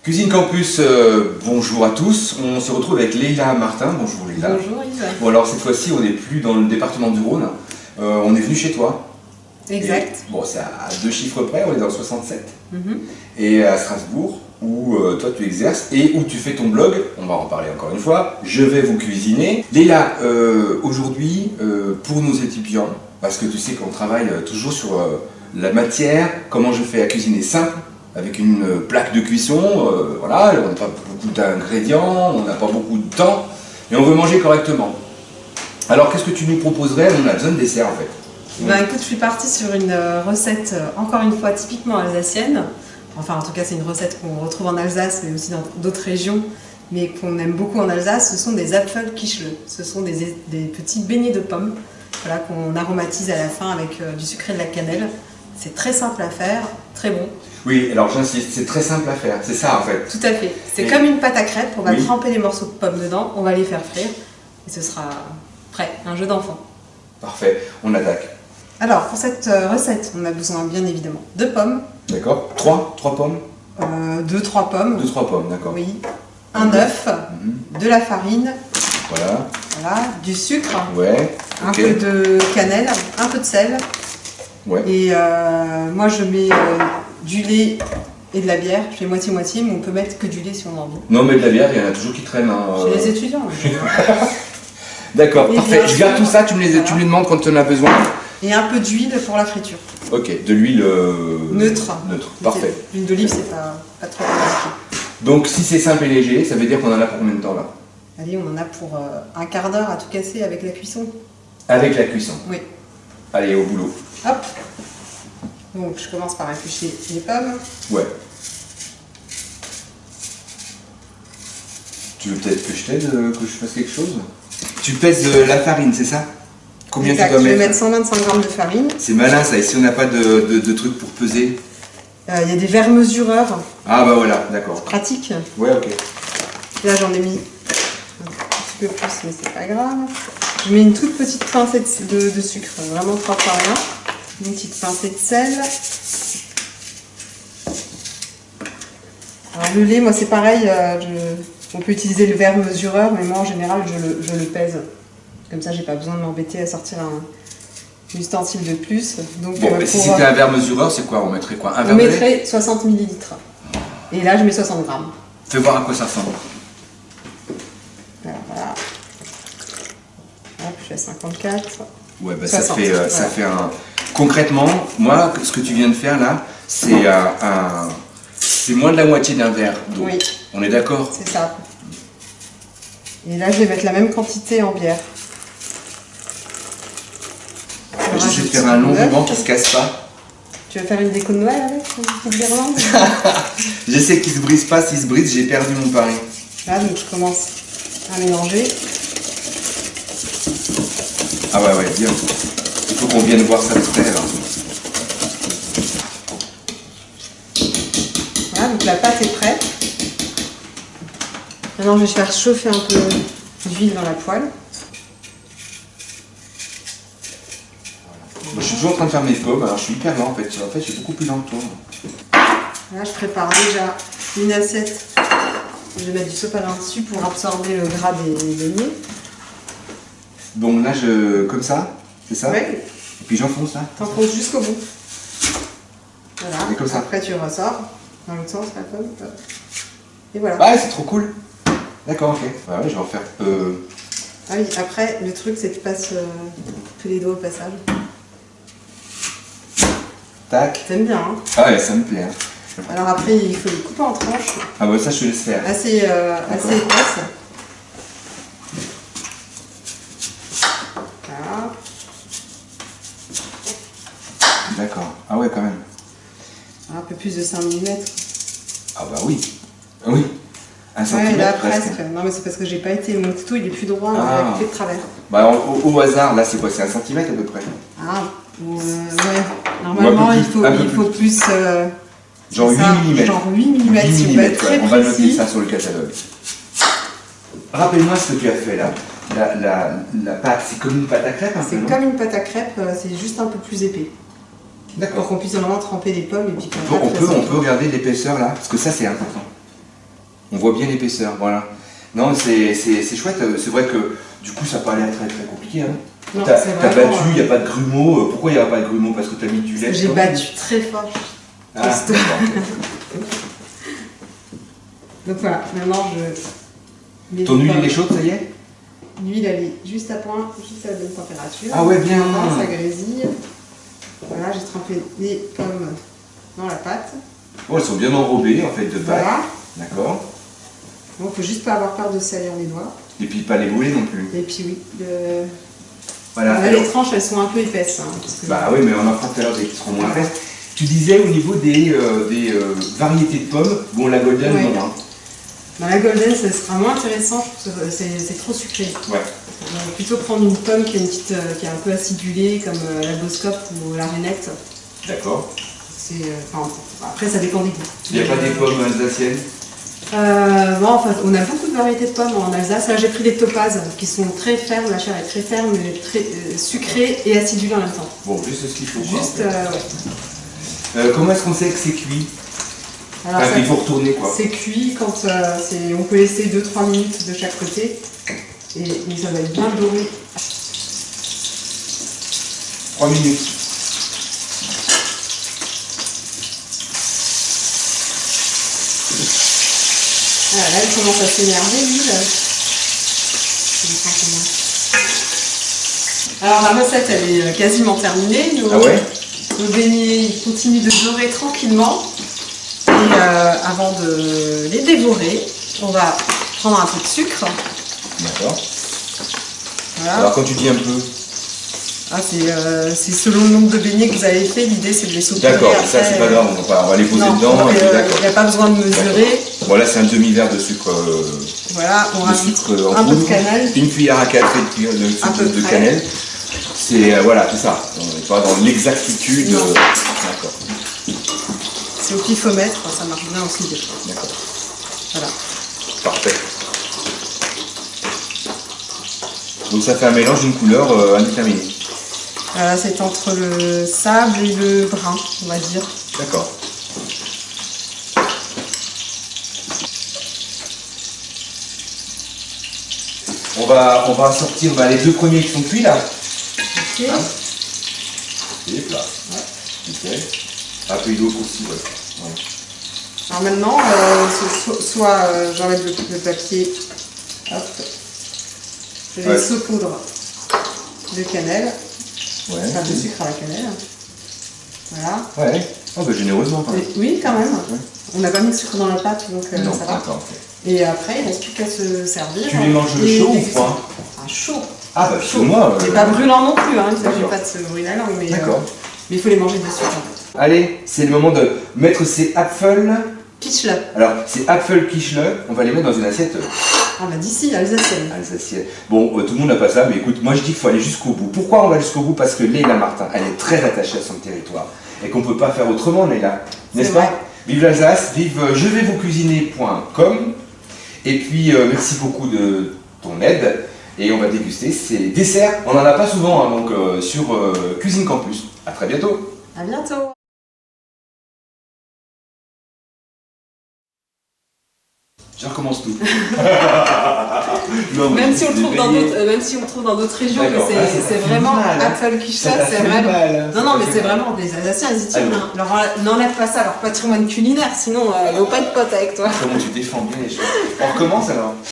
Cuisine Campus, bonjour à tous. On se retrouve avec Leïla Martin. Bonjour Leïla. Bonjour Yves. Bon alors cette fois-ci on n'est plus dans le département du Rhône. On est venu chez toi. Exact. Et, bon, c'est à 2 chiffres près, on est dans le 67. Et à Strasbourg, où toi tu exerces et où tu fais ton blog. On va en parler encore une fois. Je vais vous cuisiner. Leïla, aujourd'hui, pour nos étudiants, parce que tu sais qu'on travaille toujours sur la matière, comment je fais à cuisiner simple, avec une plaque de cuisson, voilà, on n'a pas beaucoup d'ingrédients, on n'a pas beaucoup de temps, et on veut manger correctement. Alors qu'est-ce que tu nous proposerais? On a besoin de dessert en fait. Ben, écoute, je suis partie sur une recette, encore une fois, typiquement alsacienne. Enfin, en tout cas, c'est une recette qu'on retrouve en Alsace, mais aussi dans d'autres régions, mais qu'on aime beaucoup en Alsace. Ce sont des Apfelkischle. Ce sont des petits beignets de pommes, voilà, qu'on aromatise à la fin avec du sucre et de la cannelle. C'est très simple à faire, très bon. Oui, alors j'insiste, c'est très simple à faire, c'est ça en fait. Tout à fait. C'est comme une pâte à crêpes, on va tremper les morceaux de pommes dedans, on va les faire frire, et ce sera prêt, un jeu d'enfant. Parfait, on attaque. Alors, pour cette recette, on a besoin bien évidemment de pommes. D'accord. 3 pommes 2-3 pommes. 2-3 pommes, d'accord. Oui. Un œuf, de la farine. Voilà. Voilà, du sucre. Ouais. Un peu de cannelle, un peu de sel. Ouais. Et moi, je mets du lait et de la bière. Je fais moitié-moitié, mais on peut mettre que du lait si on a envie. Non, mais de la bière, il y en a toujours qui traînent. Hein, Chez les étudiants. D'accord, parfait. Je garde tout ça, tu me les demandes quand tu en as besoin. Et un peu d'huile pour la friture. Ok, de l'huile neutre. Neutre, parfait. L'huile d'olive, c'est pas trop compliqué. Donc si c'est simple et léger, ça veut dire qu'on en a pour combien de temps là? Allez, on en a pour un quart d'heure à tout casser avec la cuisson. Avec la cuisson? Oui. Allez, au boulot. Hop. Donc je commence par éplucher les pommes. Ouais. Tu veux peut-être que je t'aide, que je fasse quelque chose? Tu pèses la farine, c'est ça? Combien exact, tu dois je vais mettre? mettre 125 g de farine. C'est malin ça, et si on n'a pas de truc pour peser? Il y a des verres mesureurs. Ah bah voilà, d'accord. Pratique. Ouais, ok. Là j'en ai mis un petit peu plus, mais c'est pas grave. Je mets une toute petite pincée de sucre, vraiment pas par rien. Une petite pincée de sel. Alors le lait, moi c'est pareil, on peut utiliser le verre mesureur, mais moi en général je le pèse. Comme ça j'ai pas besoin de m'embêter à sortir un ustensile de plus. Donc, bon, si c'était un verre mesureur, c'est quoi? On mettrait quoi? Un verre on de lait? mettrait 60 ml. Et là je mets 60 g. Fais voir à quoi ça ressemble. Alors voilà. Hop, je suis à 54. Ouais, bah 60, ça fait voilà. ça fait un... Concrètement, moi, ce que tu viens de faire là, c'est c'est moins de la moitié d'un verre d'eau. Oui. On est d'accord? C'est ça. Et là, je vais mettre la même quantité en bière. J'essaie de faire un long ruban qui se casse pas. Tu veux faire une déco de Noël avec une guirlande? J'essaie qu'il se brise pas. S'il se brise, j'ai perdu mon pari. Là, donc je commence à mélanger. Ah ouais, bien. Il faut qu'on vienne voir ça de près alors. Voilà, donc la pâte est prête. Maintenant, je vais faire chauffer un peu d'huile dans la poêle. Je suis toujours en train de faire mes pommes, alors je suis hyper lent en fait. En fait, je suis beaucoup plus lent que toi. Là, je prépare déjà une assiette. Je vais mettre du sopalin dessus pour absorber le gras des beignets. Donc là, comme ça, c'est ça? Oui. Et puis j'enfonce là. T'enfonces jusqu'au bout. Voilà. Et comme ça. Après, tu ressors dans l'autre sens la pomme. Et voilà. Ouais, c'est trop cool. D'accord, ok. Bah ouais, je vais en faire. Ah oui, après, le truc, c'est que tu passes tous les doigts au passage. Tac. T'aimes bien, hein? Ah ouais, ça me plaît. Hein. Alors après, il faut les couper en tranches. Ah ouais, ça je te laisse faire. Assez épaisses. Voilà. D'accord. Ah ouais, quand même. Un peu plus de 5 mm. Ah bah oui. Ah oui. Un Ouais, centimètre là, presque. Non, mais c'est parce que j'ai pas été. Mon couteau, il est plus droit, Ah. il a coupé de travers. Bah au hasard, là c'est quoi? C'est 1 centimètre à peu près. Ah, ouais. Normalement, il faut plus. Genre 8 mm. Genre 8 mm, si on va être très on va noter précis. ça sur le catalogue. Rappelle-moi ce que tu as fait là. La pâte, c'est comme une pâte à crêpes un peu, C'est non? comme une pâte à crêpes, c'est juste un peu plus épais. Pour D'accord. qu'on puisse vraiment tremper les pommes et puis qu'on On peut regarder l'épaisseur là, parce que ça c'est important. On voit bien l'épaisseur, voilà. Non, c'est chouette. C'est vrai que du coup, ça paraît très très compliqué. Hein. T'as battu, il n'y a pas de grumeaux. Pourquoi il n'y a pas de grumeaux? Parce que tu as mis du lait. J'ai battu très fort. Ah, donc voilà, maintenant je... Ton huile est chaude, ça y est? L'huile elle est juste à point, juste à la bonne température. Ah ouais, bien. Ça grésille. Voilà, j'ai trempé les pommes dans la pâte. Oh, elles sont bien enrobées en fait de pâte. Voilà. D'accord. Bon, faut juste pas avoir peur de salir les doigts. Et puis pas les brûler non plus. Et puis oui, voilà. Là, les tranches elles sont un peu épaisses. Hein, parce que... Bah oui, mais on en fera tout à l'heure des qui seront moins épaisses. Tu disais au niveau des variétés de pommes, bon la golden, ouais. non. Hein. Bah, la golden, ça sera moins intéressant, c'est trop sucré. Ouais. On va plutôt prendre une pomme qui est un peu acidulée, comme la Boscop ou la Rainette. D'accord. Après, ça dépend des goûts. Il n'y a pas des pommes alsaciennes? Bon, enfin, on a beaucoup de variétés de pommes en Alsace. Là, j'ai pris des topazes qui sont très fermes, la chair est très ferme, mais très sucrée et acidulée en même temps. Bon, juste ce qu'il faut. Juste, ouais. Comment est-ce qu'on sait que c'est cuit? Alors, il faut retourner quoi. C'est cuit quand on peut laisser 2-3 minutes de chaque côté et ça va être bien doré. 3 minutes. Voilà, là, elle commence à s'énerver, l'huile. Alors, la recette, elle est quasiment terminée. Nos beignets, ils continuent de dorer tranquillement. Et avant de les dévorer, on va prendre un peu de sucre. D'accord. Voilà. Alors, quand tu dis un peu... c'est selon le nombre de beignets que vous avez fait, l'idée c'est de les saupoudrer. D'accord, ça c'est pas grave, on va les poser dedans. Il n'y a pas besoin de mesurer. Bon là c'est un demi-verre de sucre, voilà, on rajoute un peu de cannelle. Une cuillère à café de cannelle. C'est c'est ça, on n'est pas dans l'exactitude. D'accord. C'est au pifomètre, ça marche bien aussi des fois. D'accord. Voilà. Parfait. Donc ça fait un mélange d'une couleur indéterminée. C'est entre le sable et le brun, on va dire. D'accord. On va sortir les deux premiers qui sont cuits là. Ok. Hein, et plat. Ouais. Ok. Un peu d'eau aussi, ouais. Alors maintenant, j'enlève le papier. Hop. Je les saupoudre de cannelle. Ouais. Enfin, de sucre à la cannelle. Voilà. Ouais. Oh, généreusement quand même. Oui, quand même. Ouais. On n'a pas mis de sucre dans la pâte, donc non, ça va. D'accord. Et après, il ne reste plus qu'à se servir. Tu les manges chaud ou froid? Chaud. Ah bah chaud. Moi. Mais pas brûlant non plus, hein. Il ne s'agit pas de se brûler la langue, mais il faut les manger de suite. En fait. Allez, c'est le moment de mettre ces Apfel. Kischle. Alors, ces Apfel Kischle, on va les mettre dans une assiette. Ah bah d'ici, alsacienne. Alsacienne. Bon, tout le monde n'a pas ça, mais écoute, moi je dis qu'il faut aller jusqu'au bout. Pourquoi on va jusqu'au bout? Parce que Leïla Martin, elle est très attachée à son territoire. Et qu'on ne peut pas faire autrement, Leïla. N'est-ce pas? Vive l'Alsace, vive jevaisouscuisiner.com. Et puis, merci beaucoup de ton aide. Et on va déguster ces desserts. On n'en a pas souvent, hein, donc sur Cuisine Campus. À très bientôt. À bientôt. Je recommence tout. Non, même si on le trouve dans d'autres régions, mais c'est vraiment Apfel Kischle, c'est vraiment. Non, mais c'est vraiment des Alsaciens, ils y tiennent. N'enlève pas ça à leur patrimoine culinaire, sinon ils n'ont pas de pote avec toi. Comment tu défends bien les choses. On recommence alors.